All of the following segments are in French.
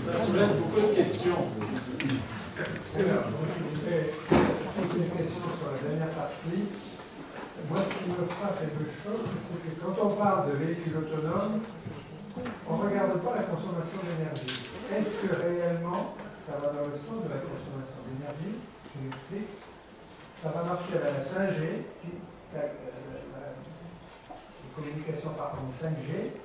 Ça soulève beaucoup de questions. Alors, je voudrais poser une question sur la dernière partie. Moi, ce qui me frappe et me choque, c'est que quand on parle de véhicules autonomes, on ne regarde pas la consommation d'énergie. Est-ce que réellement, ça va dans le sens de la consommation d'énergie? Je m'explique. Ça va marcher à la 5G, les communications par contre 5G,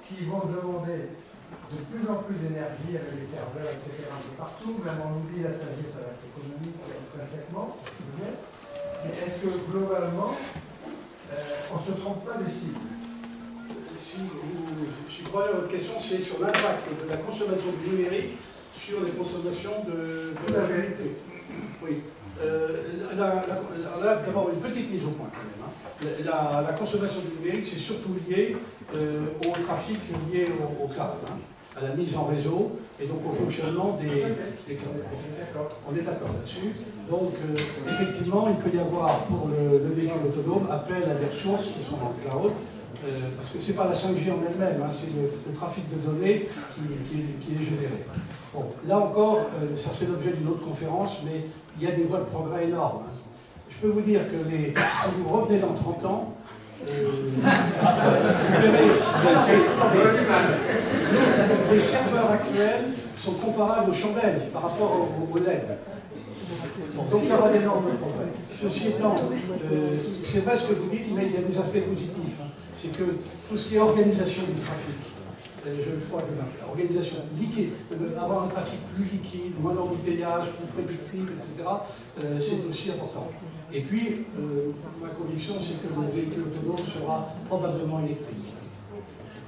qui vont demander de plus en plus d'énergie avec les serveurs, etc. un peu partout. Même on nous dit la 5G, ça va être économique intrinsèquement. Mais est-ce que globalement, on ne se trompe pas des cibles? Si je crois que votre question, c'est sur l'impact de la consommation du numérique sur les consommations de la vérité. Oui. Là, d'abord, une petite mise au point quand même. Hein. La consommation du numérique, c'est surtout lié au trafic lié au cloud, hein, à la mise en réseau et donc au fonctionnement des clouds. On est d'accord là-dessus. Donc, effectivement, il peut y avoir pour le véhicule autonome appel à des ressources qui sont dans le cloud. Parce que ce n'est pas la 5G en elle-même, hein, c'est le trafic de données qui est généré. Bon, là encore, ça serait l'objet d'une autre conférence, mais il y a des voies de progrès énormes. Hein. Je peux vous dire que si vous revenez dans 30 ans, vous verrez, les serveurs actuels sont comparables aux chandelles par rapport aux LED. Donc il y aura d'énormes progrès. Ceci étant, c'est vrai ce que vous dites, mais il y a des aspects positifs. Hein. C'est que tout ce qui est organisation du trafic, je crois que l'organisation liquide, avoir un trafic plus liquide, moins d'embouteillage, plus prédictif, etc., c'est aussi important. Et puis, ma conviction, c'est que le véhicule autonome sera probablement électrique.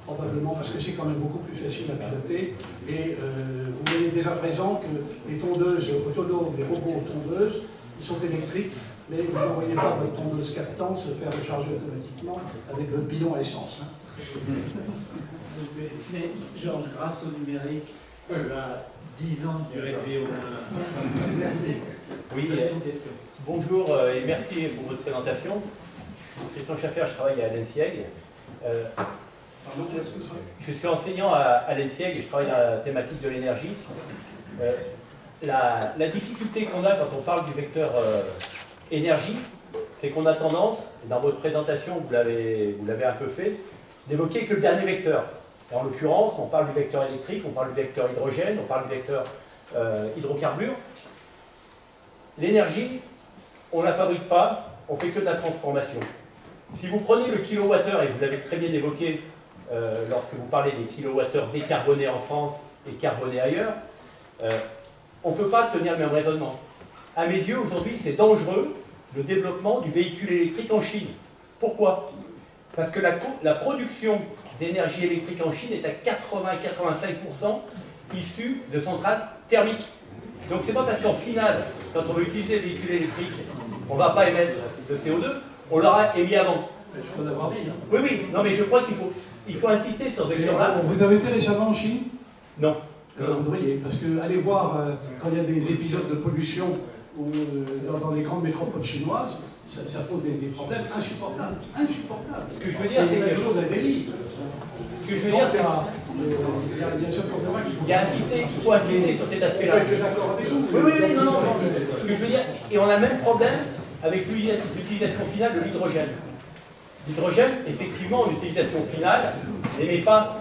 Probablement parce que c'est quand même beaucoup plus facile à piloter. Et vous voyez déjà présent que les tondeuses autonomes, les robots tondeuses, ils sont électriques, mais vous n'envoyez pas votre tondeuse 4 temps se faire recharger automatiquement avec votre bidon à essence. Hein. Mais Georges, grâce au numérique, tu as 10 ans de durée de vie au moins. Merci. Oui, bonjour et merci pour votre présentation. Christian Schaffer, je travaille à l'ENSIEG. Je suis enseignant à l'ENSIEG et je travaille dans la thématique de l'énergie. La difficulté qu'on a quand on parle du vecteur énergie, c'est qu'on a tendance, dans votre présentation, vous l'avez un peu fait, d'évoquer que le dernier vecteur. Et en l'occurrence, on parle du vecteur électrique, on parle du vecteur hydrogène, on parle du vecteur hydrocarbures. L'énergie, on ne la fabrique pas, on ne fait que de la transformation. Si vous prenez le kilowattheure, et vous l'avez très bien évoqué lorsque vous parlez des kilowattheures décarbonés en France et carbonés ailleurs, on ne peut pas tenir le même raisonnement. À mes yeux, aujourd'hui, c'est dangereux le développement du véhicule électrique en Chine. Pourquoi? Parce que la production d'énergie électrique en Chine est à 80-85% issue de centrales thermiques. Donc c'est pas parce qu'en finale, quand on veut utiliser des véhicules électriques, on ne va pas émettre de CO2, on l'aura émis avant. Je peux l'avoir dit. Hein. Oui, oui, non mais je crois qu'il faut insister sur ce vecteur-là. Vous avez été récemment en Chine? Non. Vous devriez, parce que allez voir quand il y a des épisodes de pollution ou, dans les grandes métropoles chinoises, ça pose des problèmes insupportables. Insupportables. Ce que je veux dire, c'est quelque chose à délire. Ce que je veux dire, c'est il faut insister sur cet aspect-là. Je suis d'accord avec vous. Oui, non. Ce que je veux dire, et on a le même problème avec l'utilisation finale de l'hydrogène. L'hydrogène, effectivement, en utilisation finale, n'émet pas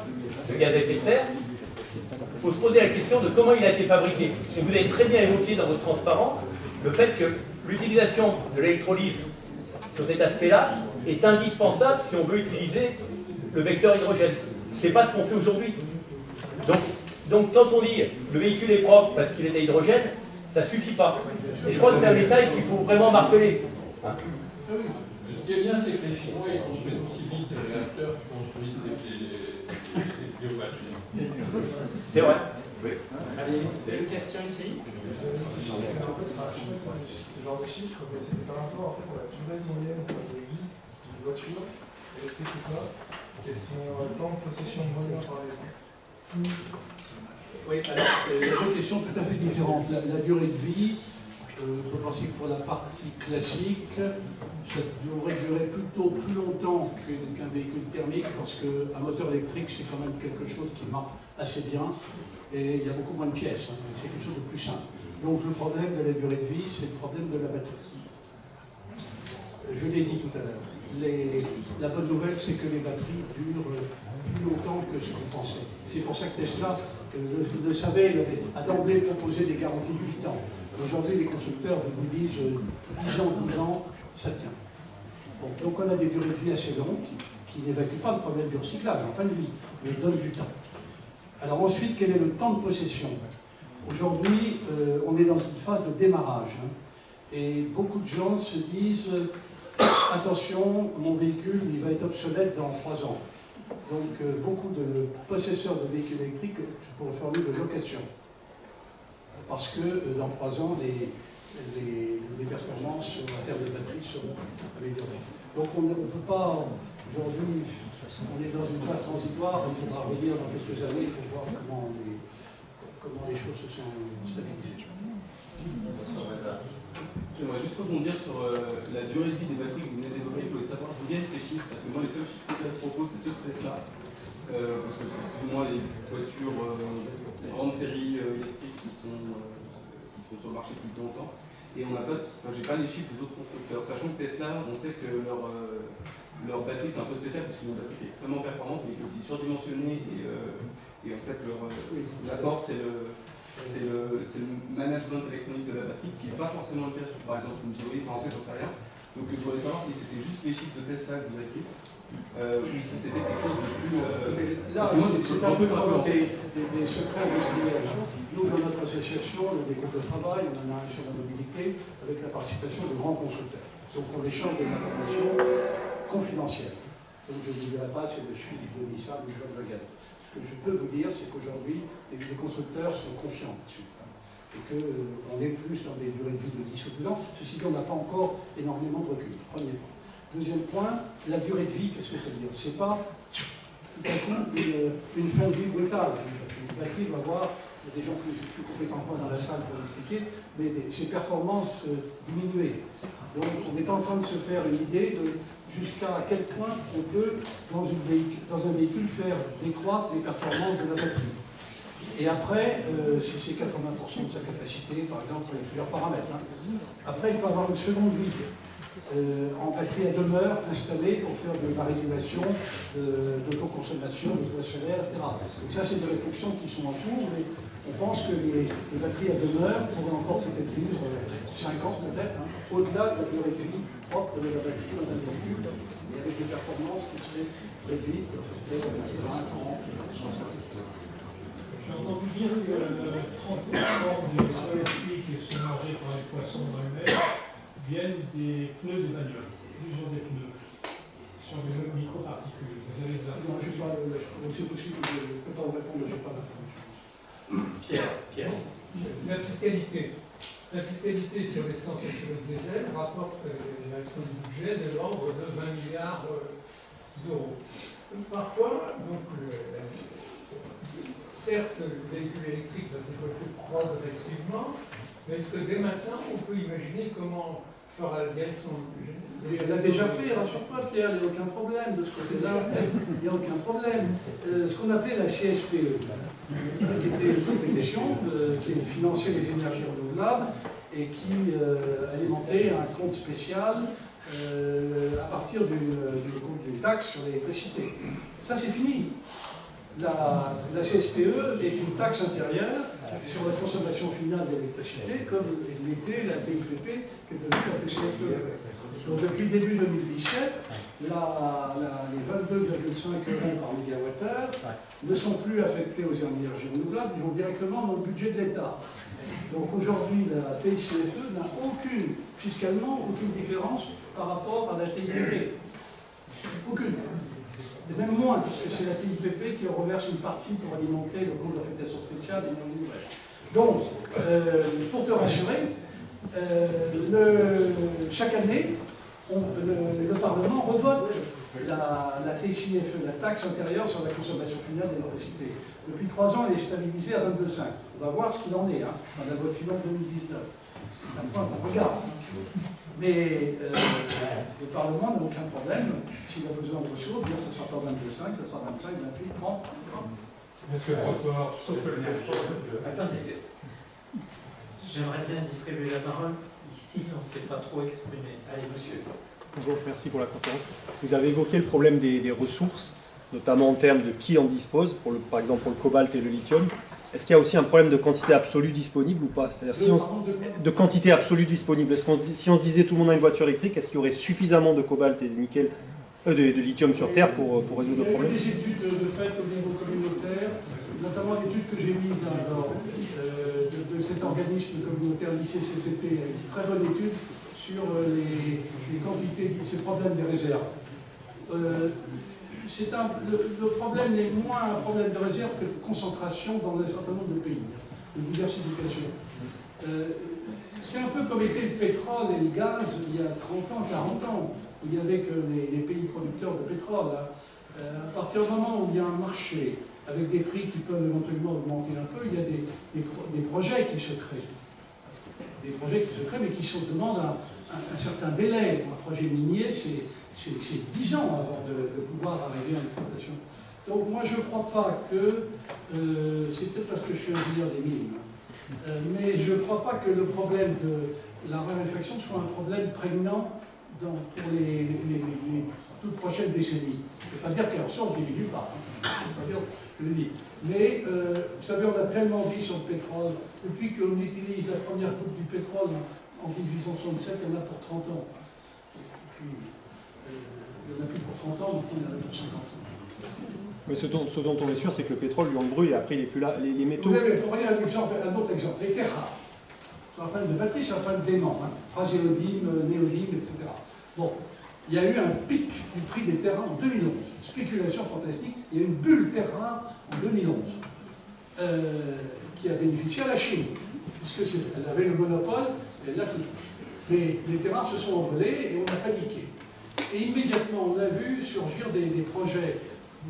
de gaz à effet de serre. Il faut se poser la question de comment il a été fabriqué. Et vous avez très bien évoqué dans votre transparent le fait que l'utilisation de l'électrolyse sur cet aspect-là est indispensable si on veut utiliser le vecteur hydrogène. Ce n'est pas ce qu'on fait aujourd'hui. Donc quand on dit le véhicule est propre parce qu'il est à hydrogène, ça ne suffit pas. Et je crois que c'est un message qu'il faut vraiment marteler. Hein? Ce qui est bien, c'est que les Chinois ils construisent aussi vite des réacteurs qui construisent des biovoitures. C'est vrai. Oui. Allez, une question ici. C'est ce genre de chiffres, mais c'était par rapport en fait, à la durée moyenne de vie d'une voiture électrique ou pas, et son temps de possession de moyen par les. Oui, alors, il y a deux questions tout à fait différentes. La durée de vie, Je pense que pour la partie classique, ça devrait durer plutôt plus longtemps qu'un véhicule thermique, parce qu'un moteur électrique, c'est quand même quelque chose qui marche assez bien, et il y a beaucoup moins de pièces, hein, c'est quelque chose de plus simple. Donc le problème de la durée de vie, c'est le problème de la batterie. Je l'ai dit tout à l'heure. La bonne nouvelle, c'est que les batteries durent plus longtemps que ce qu'on pensait. C'est pour ça que Tesla, vous le savez, il avait d'emblée proposé des garanties de 8 ans. Aujourd'hui, les constructeurs vous disent 10 ans, 12 ans, ça tient. Bon, donc on a des durées de vie assez longues qui n'évacuent pas le problème du recyclage en fin de vie, mais donnent du temps. Alors ensuite, quel est le temps de possession? Aujourd'hui, on est dans une phase de démarrage. Hein, et beaucoup de gens se disent attention, mon véhicule il va être obsolète dans 3 ans. Donc beaucoup de possesseurs de véhicules électriques pour faire de location. Parce que dans 3 ans, les performances en termes de batterie seront améliorées. Donc on ne peut pas, aujourd'hui, on est dans une phase transitoire, il faudra revenir dans quelques années, il faut voir comment les choses se sont stabilisées. J'aimerais juste rebondir sur la durée de vie des batteries que vous venez d'évoquer. Je voulais savoir d'où viennent ces chiffres, parce que moi, les seuls chiffres que j'ai à ce propos, c'est ceux de Tesla. Parce que c'est plus ou moins les voitures grande série électriques qui sont sur le marché depuis longtemps. Et on n'a pas, j'ai pas les chiffres des autres constructeurs. Sachant que Tesla, on sait que leur batterie c'est un peu spécial, parce que c'est une batterie qui est extrêmement performante, mais qui est aussi surdimensionnée. Et en fait, l'apport, c'est le management électronique de la batterie, qui n'est pas forcément le cas sur, par exemple, une Zoé, en fait, j'en sais rien. Donc je voulais savoir si c'était juste les chiffres de Tesla que vous avez pris, ou si c'était quelque chose de plus... Là, c'est un peu comme des secrets industriels. Nous, dans notre association, on a des groupes de travail, on en a un sur la mobilité, avec la participation de grands constructeurs. Donc on échange des informations confidentielles. Donc je ne vous dirai pas si je suis de Nissan ou de Volkswagen. Ce que je peux vous dire, c'est qu'aujourd'hui, les constructeurs sont confiants là-dessus. Et qu'on est plus dans des durées de vie de 10 ou 12 ans. Ceci dit, on n'a pas encore énormément de recul. Premier point. Deuxième point, la durée de vie, qu'est-ce que ça veut dire? C'est pas tout à coup une fin de vie brutale. Une batterie va avoir, il y a des gens plus compétents que moi dans la salle pour l'expliquer, mais ses performances diminuer. Donc on est en train de se faire une idée de jusqu'à quel point on peut, dans un véhicule, faire décroître les performances de la batterie. Et après, si c'est 80% de sa capacité, par exemple, il y a plusieurs paramètres. Hein. Après, il peut avoir une seconde vie en batterie à demeure installée pour faire de la régulation, d'autoconsommation, de solaire, etc. Donc ça, c'est des réflexions qui sont en cours, mais on pense que les batteries à demeure pourraient encore peut-être vivre 5 ans peut-être, hein, au-delà de la durée de vie propre de la batterie dans un véhicule, et avec des performances qui seraient réduites, peut-être 20 ans, 150. J'ai entendu dire que 30% des essais électriques sont mangés par les poissons dans le mer viennent des pneus de bagnole, l'usure des pneus, sur des microparticules. Vous avez des Non, je sais pas, c'est possible, je ne peux pas vous répondre, je n'ai pas l'information. Pierre. La fiscalité. La fiscalité sur l'essence et sur le diesel rapporte les directions du budget de l'ordre de 20 milliards d'euros. Parfois, donc, certes, le véhicule électrique va se développer progressivement, mais est-ce que dès maintenant, on peut imaginer comment fera la direction du budget? Elle l'a déjà fait, rassure-toi Pierre, il n'y a aucun problème de ce côté-là, il n'y a aucun problème. Ce qu'on appelait la CSPE, qui était une contribution qui finançait les énergies renouvelables et qui alimentait un compte spécial à partir d'une taxe sur l'électricité. Ça, c'est fini. La CSPE est une taxe intérieure sur la consommation finale d'électricité, comme l'était la TIPP, qui est devenue la CSPE. Donc depuis début 2017, les 22,5 € par mégawattheure ne sont plus affectés aux énergies renouvelables, ils vont directement dans le budget de l'État. Donc aujourd'hui, la TICFE n'a fiscalement aucune différence par rapport à la TIPP. Aucune. Et même moins, parce que c'est la TIPP qui reverse une partie pour alimenter le compte d'affectation spéciale et non nouvelle. Donc, pour te rassurer, chaque année, le Parlement revote la TCFE, la taxe intérieure sur la consommation finale d'électricité. Depuis 3 ans, elle est stabilisée à 22,5. On va voir ce qu'il en est dans la loi de finances 2019. C'est un point qu'on regarde. Mais le Parlement n'a aucun problème. S'il a besoin de ressources, bien ça sera pas 22,5, ça sera 25, 28, 30. Est-ce que le trottoir, sauf que le Attendez. J'aimerais bien distribuer la parole. Ici, on ne s'est pas trop exprimé. Allez, monsieur. Bonjour, merci pour la conférence. Vous avez évoqué le problème des ressources, notamment en termes de qui en dispose, par exemple pour le cobalt et le lithium. Est-ce qu'il y a aussi un problème de quantité absolue disponible ou pas? C'est-à-dire de quantité absolue disponible. Si on se disait tout le monde a une voiture électrique, est-ce qu'il y aurait suffisamment de cobalt et de nickel, de lithium sur Terre pour résoudre le problème? Il y a eu des études de fait au niveau communautaire, notamment l'étude que j'ai mise de cet organisme communautaire l'ICCCP, une très bonne étude sur les quantités, ces problèmes des réserves. Le problème n'est moins un problème de réserve que de concentration dans un certain nombre de pays, de diversification. C'est un peu comme était le pétrole et le gaz il y a 30 ans, 40 ans, où il n'y avait que les pays producteurs de pétrole. À partir du moment où il y a un marché avec des prix qui peuvent éventuellement augmenter un peu, il y a des projets qui se créent. Des projets qui se créent, mais qui demandent un certain délai. Un projet minier, c'est 10 ans avant de pouvoir arriver à l'exploitation. Donc moi, je ne crois pas que, c'est peut-être parce que je suis ingénieur des mines, mais je ne crois pas que le problème de la raréfaction soit un problème prégnant pour les toutes prochaines décennies. Je ne veux pas dire qu'en sort, on ne diminue pas. Je ne veux pas dire que je le dis. Mais, vous savez, on a tellement dit sur le pétrole, depuis qu'on utilise la première coupe du pétrole en 1867, il y en a pour 30 ans. Et puis, il n'y en a plus pour 30 ans, donc il y en a pour 50 ans. Mais ce dont on est sûr, c'est que le pétrole, lui, on le brûle et après, il n'est plus là. Les métaux... Vous avez, pour rien, un autre exemple, les terres rares. C'est un problème de batterie, c'est un problème d'aimant. Praséodyme, néodyme, etc. Bon, il y a eu un pic du prix des terres rares en 2011. Spéculation fantastique. Il y a eu une bulle terre rare en 2011 qui a bénéficié à la Chine, puisqu'elle avait le monopole, et là toujours. Mais les terres rares se sont envolées et on a paniqué. Et immédiatement, on a vu surgir des projets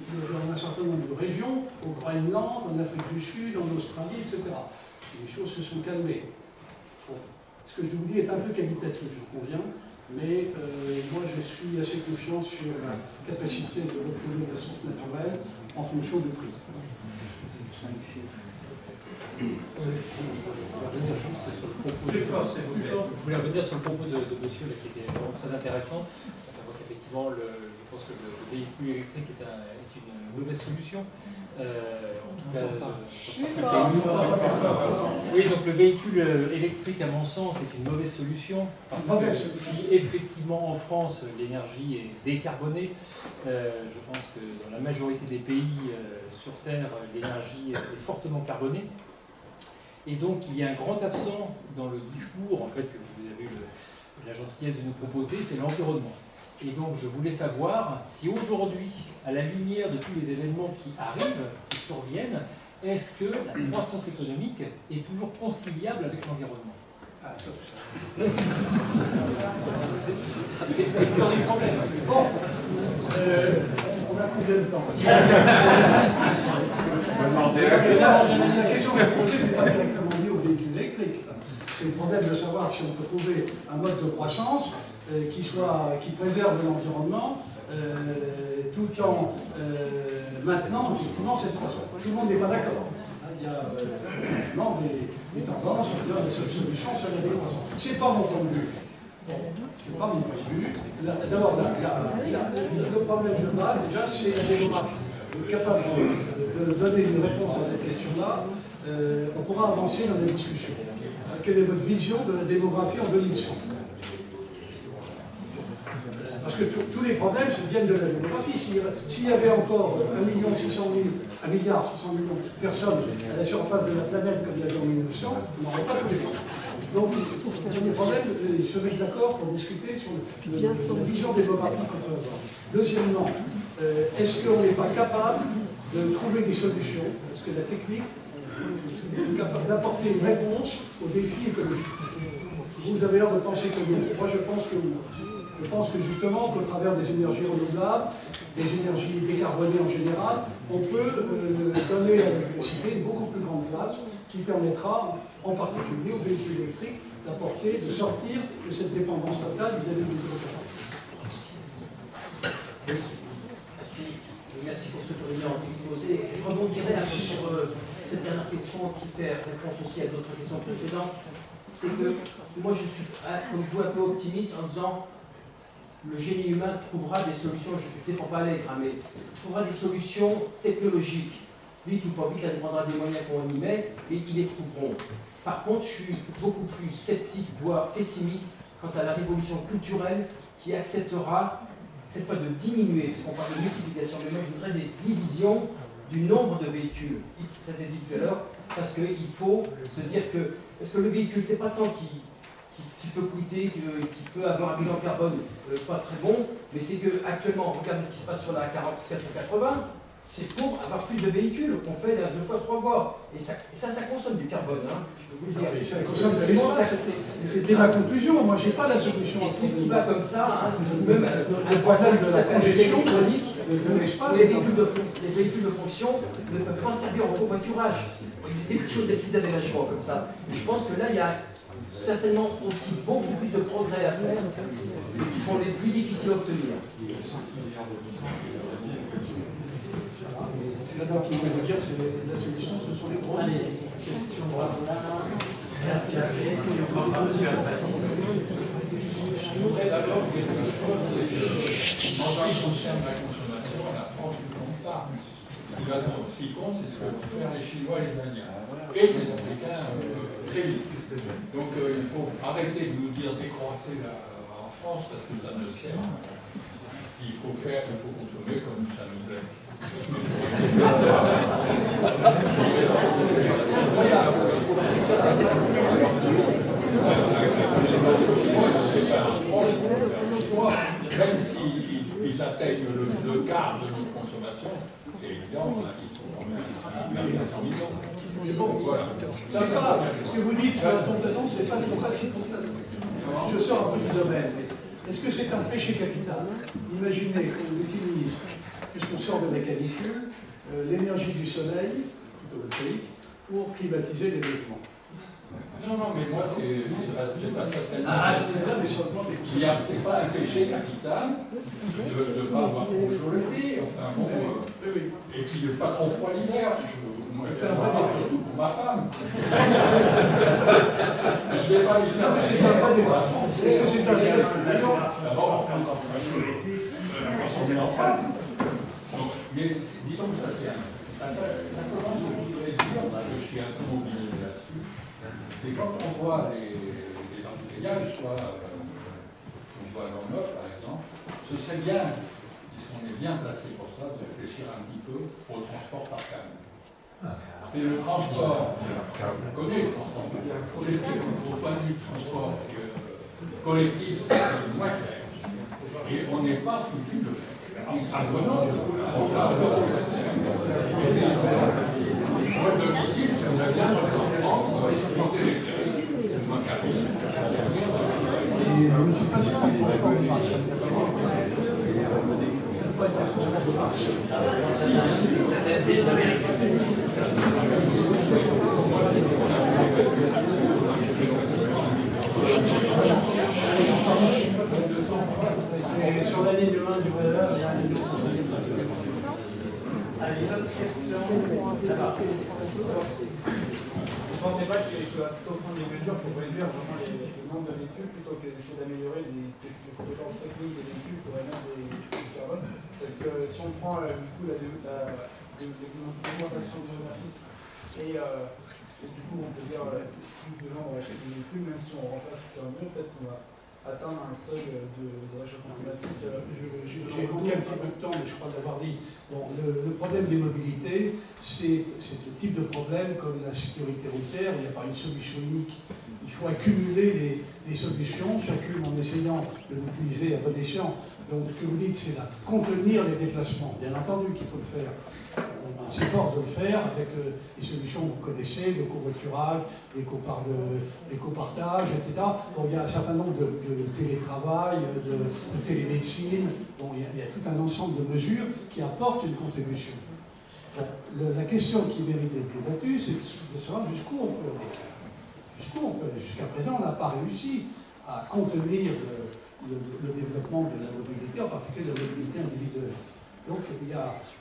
dans un certain nombre de régions, au Groenland, en Afrique du Sud, en Australie, etc. Et les choses se sont calmées. Bon. Ce que je vous dis est un peu qualitatif, je conviens, mais moi je suis assez confiant sur la capacité de retrouver la source naturelle en fonction du prix. Je voulais revenir sur le propos de monsieur là, qui était vraiment très intéressant, à savoir qu'effectivement, je pense que le véhicule électrique est une mauvaise solution. En tout cas, sur certains véhicules. Oui, donc le véhicule électrique, à mon sens, est une mauvaise solution, parce que si effectivement en France l'énergie est décarbonée, je pense que dans la majorité des pays sur Terre, l'énergie est fortement carbonée. Et donc, il y a un grand absent dans le discours, en fait, que vous avez eu la gentillesse de nous proposer, c'est l'environnement. Et donc, je voulais savoir si aujourd'hui, à la lumière de tous les événements qui arrivent, qui surviennent, est-ce que la croissance économique est toujours conciliable avec l'environnement? C'est le cœur du problème. Bon, on a combien de temps? La question que vous posez n'est pas directement liée au véhicule électrique. C'est le problème de savoir si on peut trouver un mode de croissance qui préserve l'environnement tout en maintenant effectivement cette croissance. Tout le monde n'est pas d'accord. Il y a des tendances, il y a des solutions sur la décroissance. Ce n'est pas mon point de vue. C'est pas mon point de vue. D'abord, le problème de base, déjà, c'est la démographie. Capable de donner une réponse à cette question-là, on pourra avancer dans la discussion. Quelle est votre vision de la démographie en 2100? Parce que tous les problèmes viennent de la démographie. S'il y avait encore 1,6 milliard de personnes à la surface de la planète comme il y avait en 1900, on n'aurait pas tous les problèmes. Donc, le premier problème, ils se mettent d'accord pour discuter sur la vision démographique qu'on peut avoir. Deuxièmement, est-ce qu'on n'est pas capable de trouver des solutions? Parce que la technique est capable d'apporter une réponse aux défis écologiques. Vous avez l'air de penser que non. Moi, je pense que Je pense que justement, qu'au travers des énergies renouvelables, des énergies décarbonées en général, on peut donner à l'électricité une beaucoup plus grande place qui permettra, en particulier aux véhicules électriques, de sortir de cette dépendance totale vis-à-vis du hydrocarbures. Merci pour ce que vous venez d'exposer. Je rebondirai un peu sur cette dernière question qui fait réponse aussi à d'autres questions précédentes. C'est que moi je suis, comme vous, un peu optimiste en disant le génie humain trouvera des solutions, je ne défends pas l'être, mais trouvera des solutions technologiques. Vite ou pas vite, ça dépendra des moyens qu'on y met, mais ils les trouveront. Par contre, je suis beaucoup plus sceptique, voire pessimiste, quant à la révolution culturelle qui acceptera cette fois de diminuer, parce qu'on parle de multiplication, mais moi je voudrais des divisions du nombre de véhicules. Ça a été dit tout à l'heure, parce qu'il faut se dire que, parce que le véhicule, c'est pas tant qui peut coûter, qui peut avoir un bilan carbone pas très bon, mais c'est que actuellement, regardez ce qui se passe sur la 480, c'est pour avoir plus de véhicules, qu'on fait 2 fois 3 voies. Et ça consomme du carbone, hein, je peux vous le dire. C'était ma conclusion, moi j'ai pas la solution. Et tout ce qui va comme ça, hein, même un voisin qui s'appelle électronique, les véhicules de fonction ne peuvent pas servir au covoiturage. Il y a des choses qu'ils avaient l'aménagements comme ça. Et je pense que là, il y a certainement aussi beaucoup plus de progrès à faire, qui sont les plus difficiles à obtenir. D'abord, qui vont vous dire que la solution, ce sont les drones. Question. Merci. Je voudrais d'abord dire une chose, c'est que en ce qui concerne la consommation, la France du constat. Ce qui compte, c'est ce que vont faire les Chinois et les Indiens. Et les Africains très vite. Donc il faut arrêter de nous dire décroisser en France parce que ça ne sert à rien. Il faut consommer comme ça nous plaît. Même s'ils atteignent le quart de notre consommation, c'est évident, ils sont quand même 100 millions. C'est bon, voilà. Ce que vous dites sur la compétence, c'est pas si compétent. Je sors un peu du domaine. Est-ce que c'est un péché capital? Imaginez qu'on utilise, puisqu'on sort de la canicule, l'énergie du soleil, photovoltaïque, pour climatiser les logements. Non, mais moi, c'est pas ça tellement. C'est là, mais seulement des c'est pas un péché capital de ne pas avoir trop chaud l'été, enfin bon, et puis de ne pas trop froid l'hiver. Moi, je vais surtout pour ma femme. Je vais pas lui faire. C'est un vrai débat. C'est un vrai débat. Mais disons que ça, ça commence, je voudrais dire, parce que je suis un peu mobilisé là-dessus, c'est quand on voit des embouteillages, soit on voit dans le Nord, par exemple, ce serait bien, puisqu'on est bien placé pour ça, de réfléchir un petit peu au transport par camion. C'est le transport, on connaît le transport, au point de vue du transport collectif, c'est moins clair. Et on n'est pas foutu de le faire. En prenant votre domicile, j'aimerais bien prendre ma cabine. Sur la ligne 1 du valeur, il y a un ligne. Allez, une autre question. Vous ne pensez pas qu'il soit plutôt prendre des mesures pour réduire vraiment le nombre de véhicules plutôt que d'essayer d'améliorer les compétences techniques des véhicules pour émettre des carbone? Parce que si on prend du coup l'augmentation de l'énergie et du coup on peut dire plus de gens vont acheter des véhicules, même si on remplace au fur et à mesure, peut-être qu'on va atteindre un seuil de réchauffement climatique. J'ai manqué un petit peu de temps, mais je crois l'avoir dit. Bon, le problème des mobilités, c'est le type de problème comme la sécurité routière. Il n'y a pas une solution unique il faut accumuler les solutions, chacune en essayant de l'utiliser à bon escient. Donc ce que vous dites, c'est contenir les déplacements. Bien entendu qu'il faut le faire. On s'efforce de le faire avec les solutions que vous connaissez, le covoiturage, l'éco-partage, etc. Donc il y a un certain nombre de télétravail, de télémédecine. Bon, il y a tout un ensemble de mesures qui apportent une contribution. Bon, la question qui mérite d'être débattue, c'est de savoir jusqu'où on peut aller. Jusqu'à présent, on n'a pas réussi à contenir le développement de la mobilité, en particulier de la mobilité individuelle. Donc,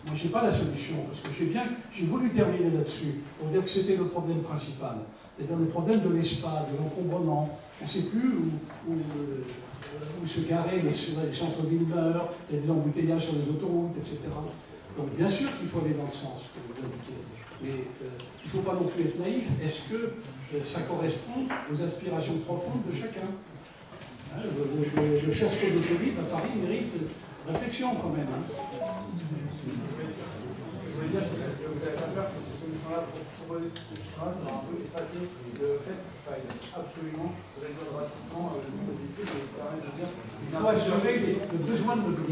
moi, je n'ai pas la solution, parce que j'ai voulu terminer là-dessus, pour dire que c'était le problème principal. C'est-à-dire le problème de l'espace, de l'encombrement. On ne sait plus où se garer, les centres-villes meurent, il y a des embouteillages sur les autoroutes, etc. Donc, bien sûr qu'il faut aller dans le sens que vous indiquez. Mais il ne faut pas non plus être naïf. Est-ce que ça correspond aux aspirations profondes de chacun? Hein, le fiasco d'autolib à Paris mérite réflexion quand même. Hein. Je voulais dire, c'est que vous avez pas peur que ces solutions-là, pour proposer ces solutions-là, ça va un peu effacer le fait qu'il faille absolument réduire drastiquement le nombre de véhicules et permettre de dire... Il faut assurer le besoin de mobilité.